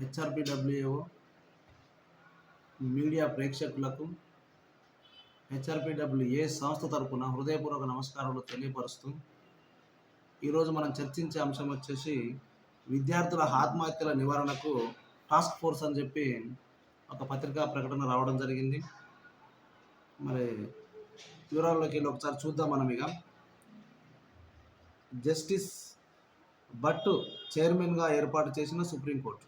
హెచ్ఆర్పిడబ్ల్యూఏఓ media ప్రేక్షకులకు హెచ్ఆర్పిడబ్ల్యూఏ సంస్థ తరపున హృదయపూర్వక నమస్కారాలు తెలియపరుస్తూ ఈరోజు మనం చర్చించే అంశం వచ్చేసి విద్యార్థుల ఆత్మహత్యల నివారణకు టాస్క్ ఫోర్స్ అని చెప్పి ఒక పత్రికా ప్రకటన రావడం జరిగింది. మరి వివరాల్లోకి వెళ్ళి ఒకసారి చూద్దాం. మనం ఇక జస్టిస్ భట్ చైర్మన్గా ఏర్పాటు చేసిన సుప్రీంకోర్టు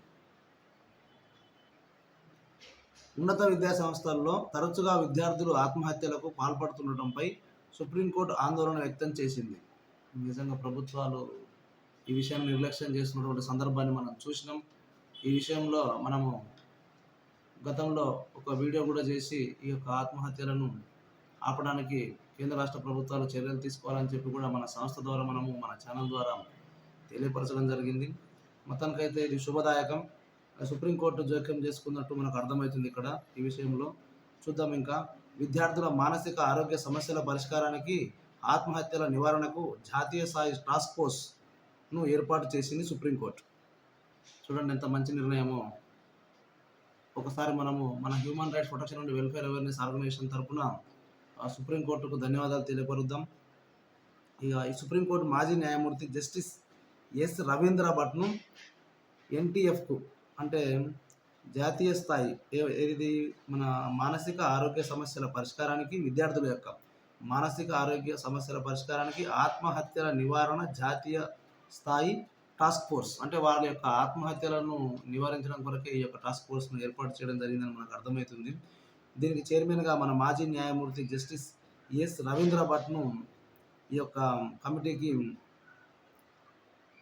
ఉన్నత విద్యా సంస్థల్లో తరచుగా విద్యార్థులు ఆత్మహత్యలకు పాల్పడుతుండటంపై సుప్రీంకోర్టు ఆందోళన వ్యక్తం చేసింది. నిజంగా ప్రభుత్వాలు ఈ విషయాన్ని నిర్లక్ష్యం చేస్తున్నటువంటి సందర్భాన్ని మనం చూసినాం. ఈ విషయంలో మనము గతంలో ఒక వీడియో కూడా చేసి ఈ యొక్క ఆత్మహత్యలను ఆపడానికి కేంద్ర రాష్ట్ర ప్రభుత్వాలు చర్యలు తీసుకోవాలని చెప్పి కూడా మన సంస్థ ద్వారా మన ఛానల్ ద్వారా తెలియపరచడం జరిగింది. మొత్తానికైతే ఇది శుభదాయకం. సుప్రీంకోర్టు జోక్యం చేసుకున్నట్టు మనకు అర్థమవుతుంది ఇక్కడ. ఈ విషయంలో చూద్దాం. ఇంకా విద్యార్థుల మానసిక ఆరోగ్య సమస్యల పరిష్కారానికి ఆత్మహత్యల నివారణకు జాతీయ స్థాయి టాస్క్ ఫోర్స్ను ఏర్పాటు చేసింది సుప్రీంకోర్టు. చూడండి ఎంత మంచి నిర్ణయమో. ఒకసారి మనము మన human rights protection and welfare awareness organization తరఫున సుప్రీంకోర్టుకు ధన్యవాదాలు తెలియపరుద్దాం. ఇక ఈ సుప్రీంకోర్టు మాజీ న్యాయమూర్తి జస్టిస్ ఎస్ రవీంద్ర భట్ను ఎన్టీఎఫ్కు అంటే జాతీయ స్థాయి ఇది మన మానసిక ఆరోగ్య సమస్యల పరిష్కారానికి విద్యార్థుల యొక్క మానసిక ఆరోగ్య సమస్యల పరిష్కారానికి ఆత్మహత్యల నివారణ జాతీయ స్థాయి టాస్క్ ఫోర్స్ అంటే వాళ్ళ యొక్క ఆత్మహత్యలను నివారించడం కొరకే ఈ యొక్క టాస్క్ ఫోర్స్ను ఏర్పాటు చేయడం జరిగిందని మనకు అర్థమవుతుంది. దీనికి చైర్మన్గా మన మాజీ న్యాయమూర్తి జస్టిస్ ఎస్ రవీంద్ర భట్ను ఈ యొక్క కమిటీకి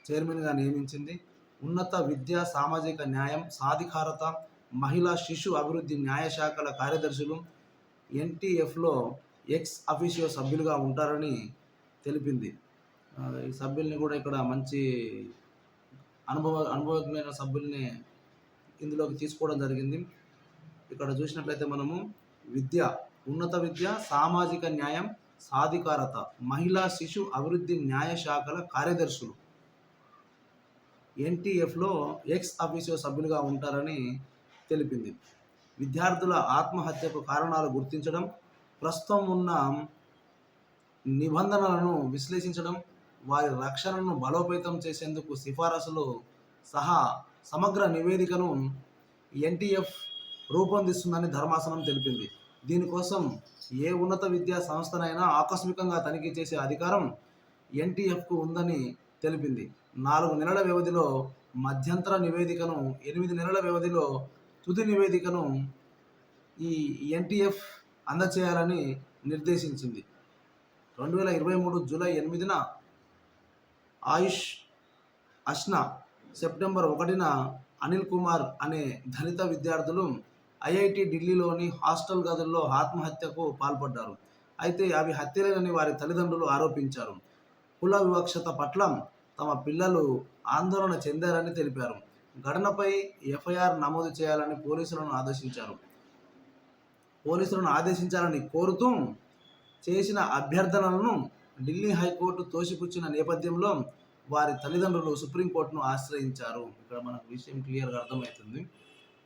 చైర్మన్గా నియమించింది. ఉన్నత విద్య, సామాజిక న్యాయం, సాధికారత, మహిళా శిశు అభివృద్ధి న్యాయశాఖల కార్యదర్శులు ఎన్టీఎఫ్లో ఎక్స్ అఫీషియో సభ్యులుగా ఉంటారని తెలిపింది. ఈ సభ్యుల్ని కూడా ఇక్కడ మంచి అనుభవజ్ఞమైన సభ్యుల్ని ఇందులోకి తీసుకోవడం జరిగింది. ఇక్కడ చూసినట్లయితే మనము ఉన్నత విద్య, సామాజిక న్యాయం, సాధికారత, మహిళా శిశు అభివృద్ధి న్యాయశాఖల కార్యదర్శులు ఎన్టీఎఫ్లో ఎక్స్ అఫీషియో సభ్యులుగా ఉంటారని తెలిపింది. విద్యార్థుల ఆత్మహత్యకు కారణాలు గుర్తించడం, ప్రస్తుతం ఉన్న నిబంధనలను విశ్లేషించడం, వారి రక్షణను బలోపేతం చేసేందుకు సిఫారసులు సహా సమగ్ర నివేదికను ఎన్టీఎఫ్ రూపొందిస్తుందని ధర్మాసనం తెలిపింది. దీనికోసం ఏ ఉన్నత విద్యా సంస్థనైనా ఆకస్మికంగా తనిఖీ చేసే అధికారం ఎన్టీఎఫ్కు ఉందని తెలిపింది. 4 నెలల వ్యవధిలో మధ్యంతర నివేదికను, 8 నెలల వ్యవధిలో తుది నివేదికను ఈ ఎన్టీఎఫ్ అందచేయాలని నిర్దేశించింది. 2023 జూలై 8న ఆయుష్ అష్నా, సెప్టెంబర్ 1న అనిల్ కుమార్ అనే దళిత విద్యార్థులు ఐఐటి ఢిల్లీలోని హాస్టల్ గదుల్లో ఆత్మహత్యకు పాల్పడ్డారు. అయితే అవి హత్యలేనని వారి తల్లిదండ్రులు ఆరోపించారు. కుల వివక్షత పట్ల తమ పిల్లలు ఆందోళన చెందారని తెలిపారు. ఘటనపై ఎఫ్ఐఆర్ నమోదు చేయాలని పోలీసులను ఆదేశించాలని కోరుతూ చేసిన అభ్యర్థనలను ఢిల్లీ హైకోర్టు తోసిపుచ్చిన నేపథ్యంలో వారి తల్లిదండ్రులు సుప్రీంకోర్టును ఆశ్రయించారు. ఇక్కడ మనకు విషయం క్లియర్గా అర్థమవుతుంది.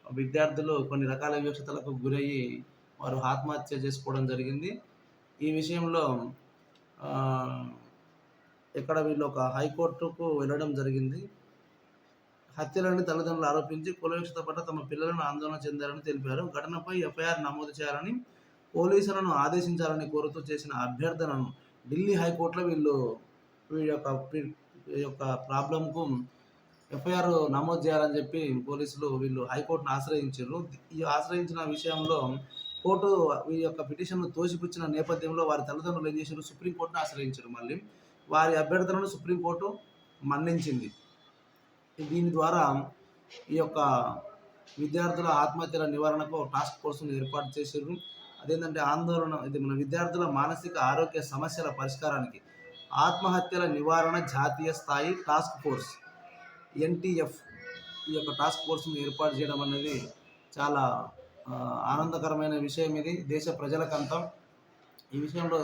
విద్యార్థులు కొన్ని రకాల వివక్షతలకు గురయ్యి వారు ఆత్మహత్య చేసుకోవడం జరిగింది. ఈ విషయంలో ఇక్కడ వీళ్ళు ఒక హైకోర్టుకు వెళ్ళడం జరిగింది. హత్యలని తల్లిదండ్రులు ఆరోపించి కుల వివక్షత పట్ల తమ పిల్లలను ఆందోళన చెందారని తెలిపారు. ఘటనపై ఎఫ్ఐఆర్ నమోదు చేయాలని పోలీసులను ఆదేశించాలని కోరుతూ చేసిన అభ్యర్థనను ఢిల్లీ హైకోర్టులో వీళ్ళ యొక్క ప్రాబ్లంకు ఎఫ్ఐఆర్ నమోదు చేయాలని చెప్పి వీళ్ళు హైకోర్టును ఆశ్రయించారు. ఈ ఆశ్రయించిన విషయంలో కోర్టు ఈ యొక్క పిటిషన్ను తోసిపుచ్చిన నేపథ్యంలో వారి తల్లిదండ్రులు ఏం చేశారు, సుప్రీంకోర్టును ఆశ్రయించారు. మళ్ళీ వారి అభ్యర్థనను సుప్రీంకోర్టు మన్నించింది. దీని ద్వారా ఈ యొక్క విద్యార్థుల ఆత్మహత్యల నివారణకు టాస్క్ ఫోర్స్ను ఏర్పాటు చేశారు. అదేంటంటే ఇది మన విద్యార్థుల మానసిక ఆరోగ్య సమస్యల పరిష్కారానికి ఆత్మహత్యల నివారణ జాతీయ స్థాయి టాస్క్ ఫోర్స్ ఎన్టీఎఫ్ ఈ యొక్క టాస్క్ ఫోర్స్ను ఏర్పాటు చేయడం అనేది చాలా ఆనందకరమైన విషయం. ఇది దేశ ప్రజలకంతా. ఈ విషయంలో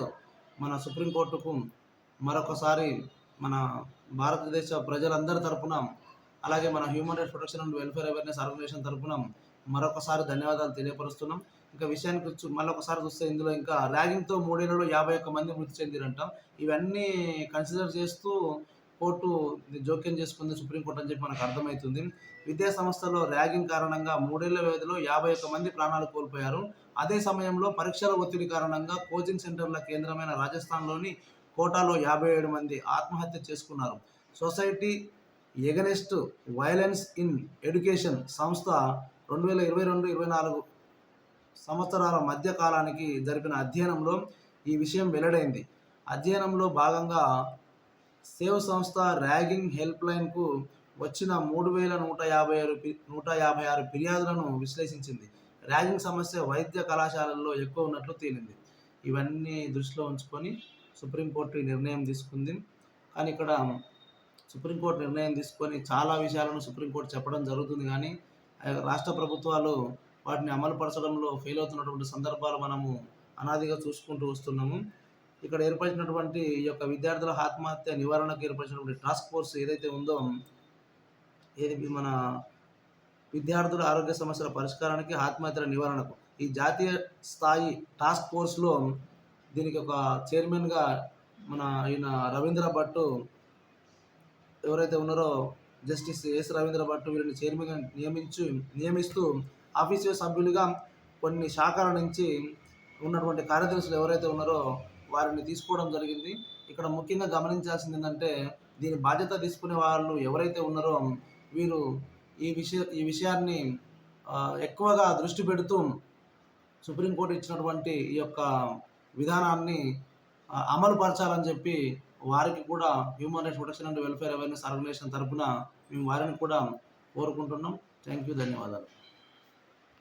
మన సుప్రీంకోర్టుకు మరొకసారి మన భారతదేశ ప్రజలందరి తరపున అలాగే మన human rights protection and welfare awareness organization తరఫున మరొకసారి ధన్యవాదాలు తెలియపరుస్తున్నాం. ఇంకా విషయానికి మళ్ళొకసారి చూస్తే ఇందులో ఇంకా ర్యాగింగ్తో 3 ఏళ్లలో 51 మంది మృతి చెందిరంట. ఇవన్నీ కన్సిడర్ చేస్తూ కోర్టు జోక్యం చేసుకుంది సుప్రీంకోర్టు అని చెప్పి మనకు అర్థమవుతుంది. విద్యా సంస్థల్లో ర్యాగింగ్ కారణంగా 3 ఏళ్ల వ్యవధిలో 51 మంది ప్రాణాలు కోల్పోయారు. అదే సమయంలో పరీక్షల ఒత్తిడి కారణంగా కోచింగ్ సెంటర్ల కేంద్రమైన రాజస్థాన్లోని కోటాలో 57 మంది ఆత్మహత్య చేసుకున్నారు. Society against violence in education సంస్థ 2022-24 సంవత్సరాల మధ్య కాలానికి జరిపిన అధ్యయనంలో ఈ విషయం వెల్లడైంది. అధ్యయనంలో భాగంగా సేవ్ సంస్థ ర్యాగింగ్ హెల్ప్ లైన్కు వచ్చిన 3156 ఫిర్యాదులను విశ్లేషించింది. ర్యాగింగ్ సమస్య వైద్య కళాశాలల్లో ఎక్కువ ఉన్నట్లు తేలింది. ఇవన్నీ దృష్టిలో ఉంచుకొని సుప్రీంకోర్టు ఈ నిర్ణయం తీసుకుంది. కానీ ఇక్కడ సుప్రీంకోర్టు నిర్ణయం తీసుకొని చాలా విషయాలను సుప్రీంకోర్టు చెప్పడం జరుగుతుంది, కానీ రాష్ట్ర ప్రభుత్వాలు వాటిని అమలుపరచడంలో ఫెయిల్ అవుతున్నటువంటి సందర్భాలు మనము అనాదిగా చూసుకుంటూ వస్తున్నాము. ఇక్కడ ఏర్పరిచినటువంటి ఈ యొక్క విద్యార్థుల ఆత్మహత్య నివారణకు ఏర్పరిచినటువంటి టాస్క్ ఫోర్స్ ఏదైతే ఉందో, ఏది మన విద్యార్థుల ఆరోగ్య సమస్యల పరిష్కారానికి, ఆత్మహత్యల నివారణకు ఈ జాతీయ స్థాయి టాస్క్ ఫోర్స్లో దీనికి ఒక చైర్మన్గా మన ఈయన రవీంద్ర భట్టు ఎవరైతే ఉన్నారో జస్టిస్ ఎస్ రవీంద్ర భట్టు వీరిని చైర్మన్గా నియమిస్తూ ఆఫీసు సభ్యులుగా కొన్ని శాఖల నుంచి ఉన్నటువంటి కార్యదర్శులు ఎవరైతే ఉన్నారో వారిని తీసుకోవడం జరిగింది. ఇక్కడ ముఖ్యంగా గమనించాల్సింది ఏంటంటే, దీని బాధ్యత తీసుకునే వాళ్ళు ఎవరైతే ఉన్నారో వీరు ఈ విషయాన్ని ఎక్కువగా దృష్టి పెడుతూ సుప్రీంకోర్టు ఇచ్చినటువంటి ఈ యొక్క విధానాన్ని అమలు పరచాలని చెప్పి వారికి కూడా human rights protection and welfare awareness organization తరఫున మేము వారిని కూడా కోరుకుంటున్నాం. థ్యాంక్ యూ, ధన్యవాదాలు.